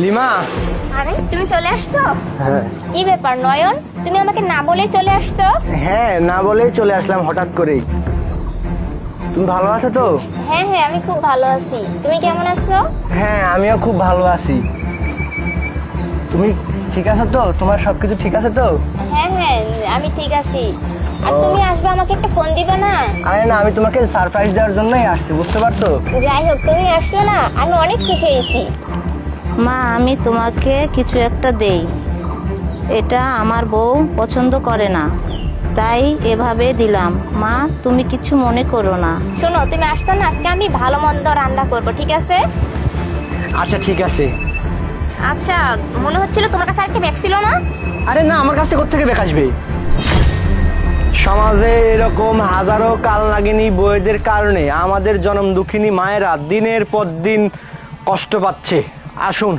Lima. আরে তুমি চলে আসছো? হ্যাঁ কি ব্যাপার নয়ন, তুমি আমাকে না বলেই চলে আসছো? হ্যাঁ, না বলেই চলে আসলাম হঠাৎ করেই। তুমি ভালো আছো তো? হ্যাঁ হ্যাঁ, আমি খুব ভালো আছি। তুমি কেমন আছো? হ্যাঁ, আমিও খুব ভালো আছি। তুমি ঠিক আছো তো? তোমার সবকিছু ঠিক আছে তো? হ্যাঁ হ্যাঁ, আমি ঠিক আছি। আর ও। তুমি আসবে, আমাকে একটা ফোন দিবে না? আরে না, আমি তোমাকে সারপ্রাইজ দেওয়ার জন্যই আসছি, বুঝতে পারছো? যাই হোক, তুমি আসলে না, আমি অনেক খুশি হয়েছি। মা, আমি তোমাকে কিছু একটা দেই। এটা আমার বউ পছন্দ করে না, তাই এভাবে দিলাম। মা, তুমি কিছু মনে করো না। শোনো, তুমি আসতো না, আজকে আমি ভালো মন্দ রান্না করবো, ঠিক আছে? আচ্ছা ঠিক আছে। আচ্ছা, মনে হচ্ছিল তোমার কাছে একটা ব্যাগ ছিল না? আরে না, আমার কাছে কোত্থেকে ব্যাগ আসবে? সমাজে এরকম হাজারো কাল নাগিনী বউদের কারণে আমাদের জনম দুঃখিনী মায়েরা দিনের পর দিন কষ্ট পাচ্ছে। আসুন